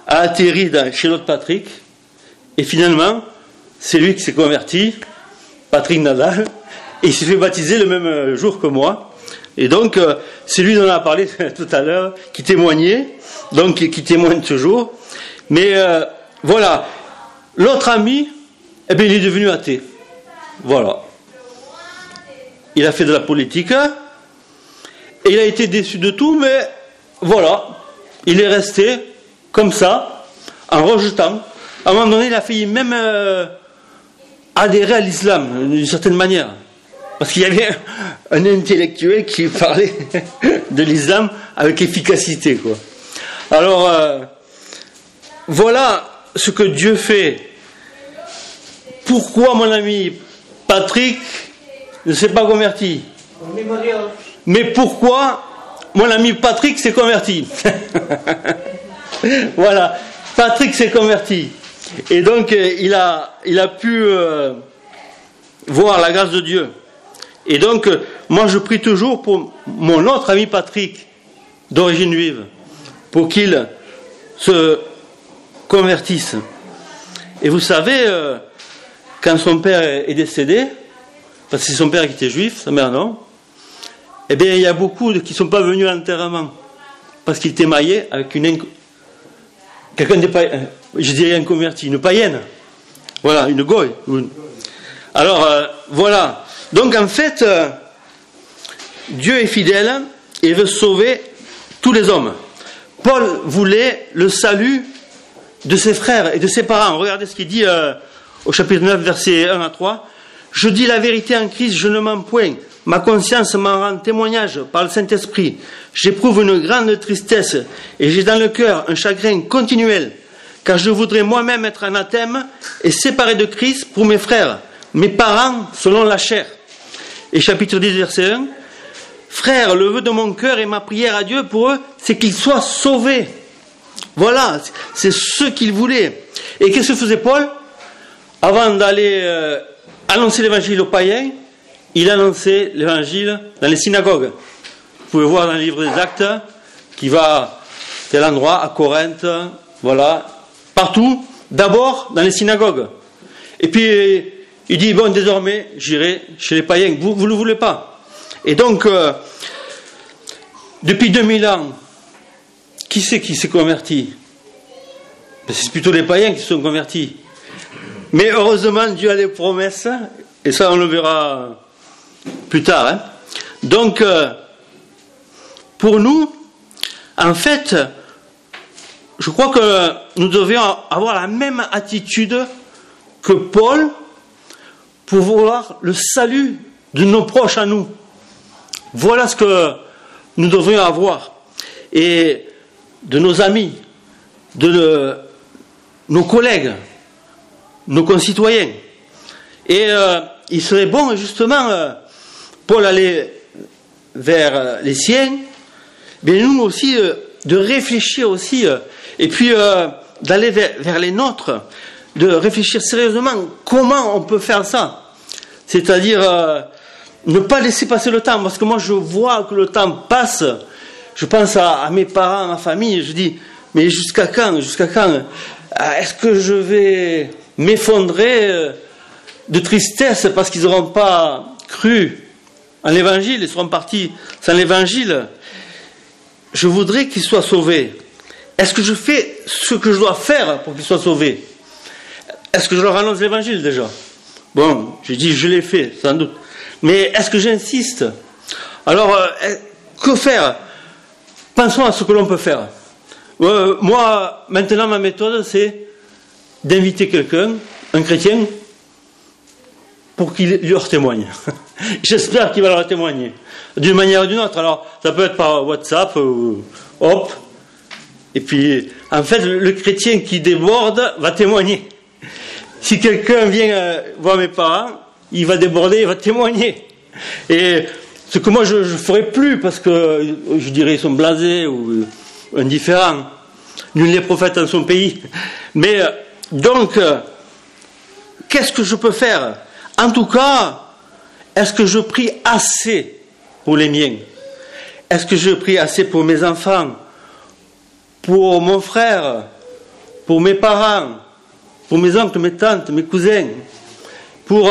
a atterri chez l'autre Patrick. Et finalement, c'est lui qui s'est converti, Patrick Nadal, et il s'est fait baptiser le même jour que moi. Et donc, c'est lui dont on a parlé tout à l'heure, qui témoignait, donc qui témoigne toujours. Mais voilà, l'autre ami, eh bien, il est devenu athée. Voilà. Il a fait de la politique, et il a été déçu de tout, mais voilà, il est resté comme ça, en rejetant. À un moment donné, il a failli même adhérer à l'islam, d'une certaine manière. Parce qu'il y avait un intellectuel qui parlait de l'islam avec efficacité, quoi. Alors, voilà ce que Dieu fait. Pourquoi mon ami Patrick ne s'est pas converti? Mais pourquoi mon ami Patrick s'est converti? Voilà, Patrick s'est converti. Et donc, il a pu voir la grâce de Dieu. Et donc, moi, je prie toujours pour mon autre ami Patrick, d'origine juive, pour qu'il se convertisse. Et vous savez, quand son père est décédé, parce que c'est son père qui était juif, sa mère non, eh bien, il y a beaucoup qui ne sont pas venus à l'enterrement, parce qu'il était marié avec quelqu'un de païen, je dirais un converti, une païenne. Voilà, une goy. Alors, voilà. Donc, en fait, Dieu est fidèle et veut sauver tous les hommes. Paul voulait le salut de ses frères et de ses parents. Regardez ce qu'il dit au chapitre 9, versets 1 à 3. « Je dis la vérité en Christ, je ne mens point. Ma conscience m'en rend témoignage par le Saint-Esprit. J'éprouve une grande tristesse et j'ai dans le cœur un chagrin continuel, car je voudrais moi-même être anathème et séparé de Christ pour mes frères, mes parents selon la chair. » Et chapitre 10, verset 1. « Frères, le vœu de mon cœur et ma prière à Dieu pour eux, c'est qu'ils soient sauvés. » Voilà, c'est ce qu'il voulait. Et qu'est-ce que faisait Paul? Avant d'aller annoncer l'évangile aux païens, il annonçait l'évangile dans les synagogues. Vous pouvez voir dans le livre des Actes, qui va à tel endroit, à Corinthe, voilà, partout, d'abord dans les synagogues. Et puis, il dit, bon, désormais, j'irai chez les païens. Vous ne le voulez pas. Et donc, depuis 2000 ans, qui c'est qui s'est converti? C'est plutôt les païens qui se sont convertis. Mais heureusement, Dieu a des promesses, et ça, on le verra plus tard. Hein. Donc, pour nous, en fait, je crois que nous devions avoir la même attitude que Paul pour vouloir le salut de nos proches à nous. Voilà ce que nous devrions avoir. Et de nos amis, de nos collègues, nos concitoyens. Et il serait bon, justement, Paul allait vers les siens, mais nous aussi, de réfléchir aussi, et puis d'aller vers les nôtres, de réfléchir sérieusement comment on peut faire ça. C'est-à-dire ne pas laisser passer le temps, parce que moi je vois que le temps passe, je pense à mes parents, à ma famille, je dis, mais jusqu'à quand est-ce que je vais m'effondrer de tristesse parce qu'ils n'auront pas cru en l'évangile, ils seront partis sans l'évangile? Je voudrais qu'ils soient sauvés. Est-ce que je fais ce que je dois faire pour qu'ils soient sauvés? Est-ce que je leur annonce l'évangile déjà? Bon, j'ai dit je l'ai fait, sans doute. Mais est-ce que j'insiste? Alors, que faire? Pensons à ce que l'on peut faire. Moi, maintenant, ma méthode, c'est d'inviter quelqu'un, un chrétien, pour qu'il leur témoigne. J'espère qu'il va leur témoigner, d'une manière ou d'une autre. Alors, ça peut être par WhatsApp, hop. Et puis, en fait, le chrétien qui déborde va témoigner. Si quelqu'un vient voir mes parents, il va déborder, il va témoigner. Et ce que moi, je ne ferai plus, parce que, je dirais, ils sont blasés ou indifférents. Nul n'est prophète dans son pays. Mais, donc, qu'est-ce que je peux faire? En tout cas, est-ce que je prie assez pour les miens? Est-ce que je prie assez pour mes enfants? Pour mon frère? Pour mes parents? Pour mes oncles, mes tantes, mes cousins? Pour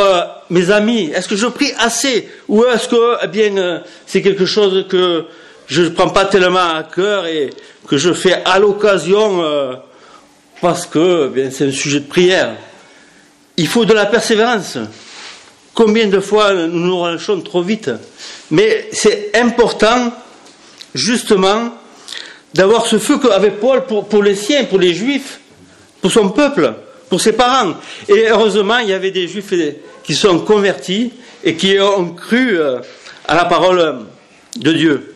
mes amis? Est-ce que je prie assez? Ou est-ce que, eh bien, c'est quelque chose que je ne prends pas tellement à cœur et que je fais à l'occasion parce que bien, c'est un sujet de prière? Il faut de la persévérance. Combien de fois nous nous relâchons trop vite? Mais c'est important, justement, d'avoir ce feu qu'avait Paul pour les siens, pour les Juifs, pour son peuple, pour ses parents. Et heureusement, il y avait des Juifs qui sont convertis et qui ont cru à la parole de Dieu.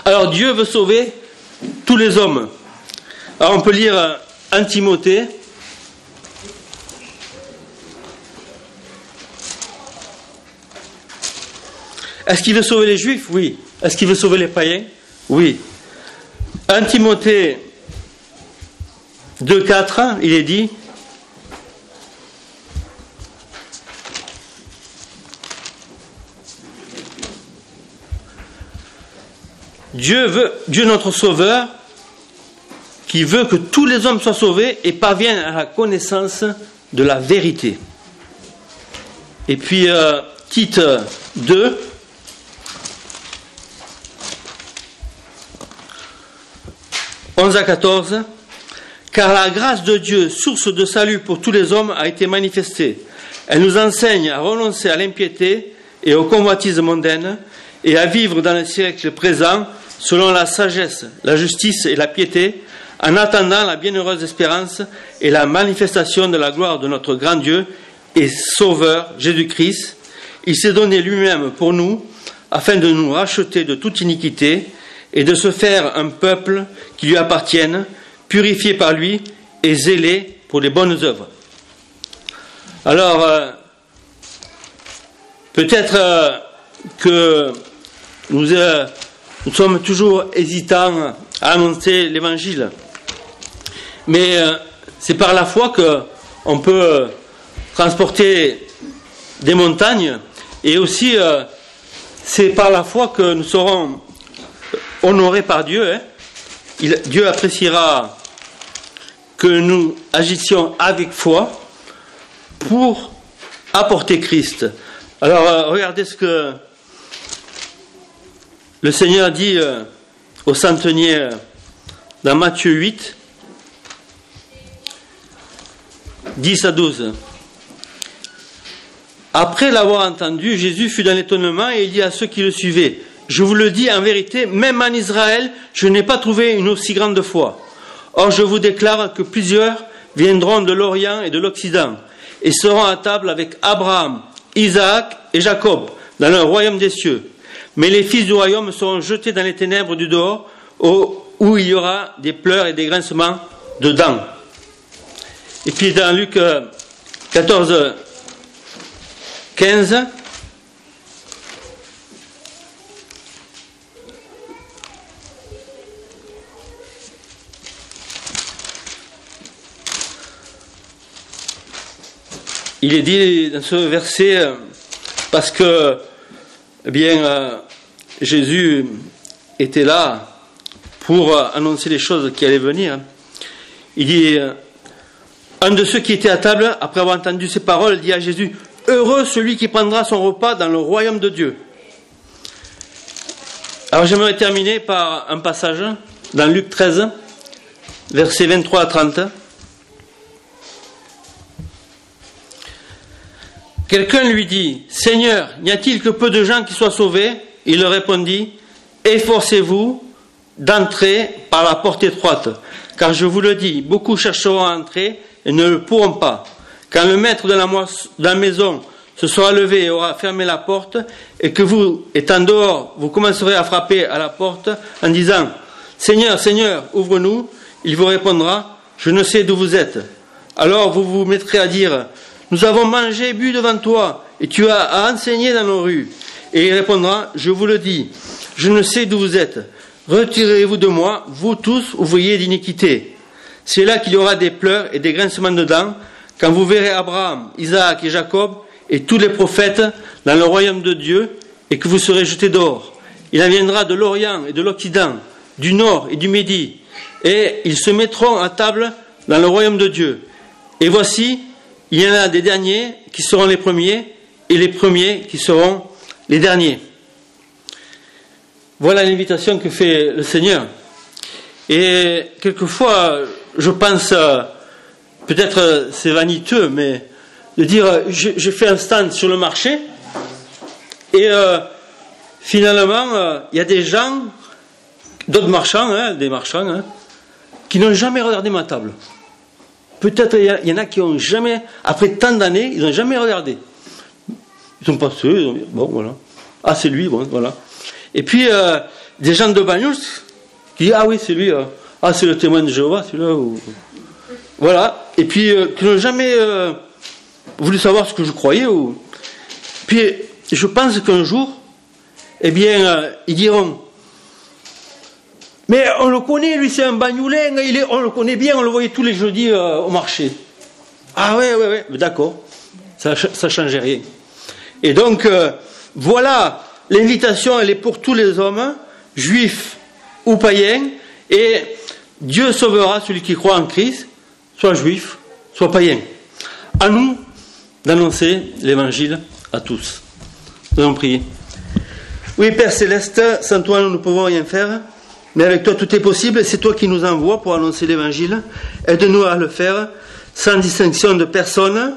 Alors Dieu veut sauver tous les hommes. Alors on peut lire 1 Timothée. Est-ce qu'il veut sauver les Juifs? Oui. Est-ce qu'il veut sauver les païens? Oui. 1 Timothée 2,4, il est dit: Dieu notre Sauveur, qui veut que tous les hommes soient sauvés et parviennent à la connaissance de la vérité. Et puis Tite 2, « 11 à 14, car la grâce de Dieu, source de salut pour tous les hommes, a été manifestée. Elle nous enseigne à renoncer à l'impiété et aux convoitises mondaines et à vivre dans le siècle présent selon la sagesse, la justice et la piété, en attendant la bienheureuse espérance et la manifestation de la gloire de notre grand Dieu et Sauveur Jésus-Christ. Il s'est donné lui-même pour nous, afin de nous racheter de toute iniquité et de se faire un peuple qui lui appartienne, purifié par lui et zélé pour les bonnes œuvres. » Alors, peut-être que nous sommes toujours hésitants à annoncer l'évangile, mais c'est par la foi qu'on peut transporter des montagnes, et aussi c'est par la foi que nous serons honorés par Dieu. Dieu appréciera que nous agissions avec foi, pour apporter Christ. Alors, regardez ce que le Seigneur dit aux centeniers dans Matthieu 8, 10 à 12. Après l'avoir entendu, Jésus fut dans l'étonnement et il dit à ceux qui le suivaient, « Je vous le dis en vérité, même en Israël, je n'ai pas trouvé une aussi grande foi. Or, je vous déclare que plusieurs viendront de l'Orient et de l'Occident et seront à table avec Abraham, Isaac et Jacob dans le royaume des cieux. Mais les fils du royaume seront jetés dans les ténèbres du dehors où il y aura des pleurs et des grincements de dents. » Et puis dans Luc 14, 15, il est dit dans ce verset, parce que Jésus était là pour annoncer les choses qui allaient venir. Il dit, un de ceux qui étaient à table, après avoir entendu ces paroles, dit à Jésus, « Heureux celui qui prendra son repas dans le royaume de Dieu. » Alors j'aimerais terminer par un passage dans Luc 13, versets 23 à 30. Quelqu'un lui dit, « Seigneur, n'y a-t-il que peu de gens qui soient sauvés ?» Il leur répondit, « Efforcez-vous d'entrer par la porte étroite, car je vous le dis, beaucoup chercheront à entrer et ne le pourront pas. Quand le maître de la maison se sera levé et aura fermé la porte, et que vous, étant dehors, vous commencerez à frapper à la porte en disant, « Seigneur, Seigneur, ouvre-nous », il vous répondra, « Je ne sais d'où vous êtes. » Alors vous vous mettrez à dire, « Nous avons mangé et bu devant toi, et tu as enseigné dans nos rues. » Et il répondra, « Je vous le dis, je ne sais d'où vous êtes. Retirez-vous de moi, vous tous, ouvriers d'iniquité. » C'est là qu'il y aura des pleurs et des grincements de dents, quand vous verrez Abraham, Isaac et Jacob, et tous les prophètes dans le royaume de Dieu, et que vous serez jetés dehors. Il en viendra de l'Orient et de l'Occident, du Nord et du Midi, et ils se mettront à table dans le royaume de Dieu. Et voici, il y en a des derniers qui seront les premiers, et les premiers qui seront les derniers. Voilà l'invitation que fait le Seigneur. Et quelquefois, je pense, peut-être c'est vaniteux, mais de dire, je fais un stand sur le marché, et finalement, il y a des gens, d'autres marchands, des marchands, qui n'ont jamais regardé ma table. Peut-être il y en a qui n'ont jamais, après tant d'années, ils n'ont jamais regardé. Ils sont passés, ils ont dit, bon, voilà. Ah, c'est lui, bon, voilà. Et puis, des gens de Banyuls qui disent, ah oui, c'est lui, ah, c'est le témoin de Jéhovah, celui-là. Ou... Voilà. Et puis, qui n'ont jamais voulu savoir ce que je croyais. Ou... Puis, je pense qu'un jour, eh bien, ils diront, mais on le connaît, lui, c'est un Bagnoulin, on le connaît bien, on le voyait tous les jeudis au marché. Ah ouais, d'accord. Ça ne change rien. Et donc, voilà, l'invitation, elle est pour tous les hommes, juifs ou païens, et Dieu sauvera celui qui croit en Christ, soit juif, soit païen. À nous d'annoncer l'évangile à tous. Nous allons prier. Oui, Père Céleste, sans toi nous ne pouvons rien faire, mais avec toi tout est possible, et c'est toi qui nous envoies pour annoncer l'évangile. Aide-nous à le faire sans distinction de personne.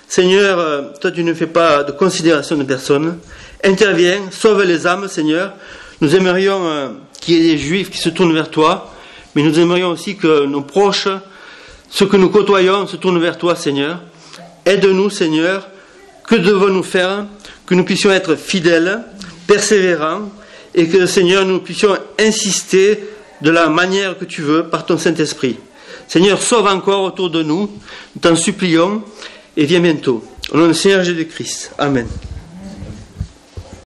Seigneur, toi tu ne fais pas de considération de personne. Interviens, sauve les âmes, Seigneur. Nous aimerions qu'il y ait des juifs qui se tournent vers toi, mais nous aimerions aussi que nos proches, ceux que nous côtoyons, se tournent vers toi, Seigneur. Aide-nous, Seigneur. Que devons-nous faire? Que nous puissions être fidèles, persévérants, et que, Seigneur, nous puissions insister de la manière que tu veux, par ton Saint-Esprit. Seigneur, sauve encore autour de nous, nous t'en supplions, et viens bientôt. Au nom du Seigneur Jésus-Christ. Amen.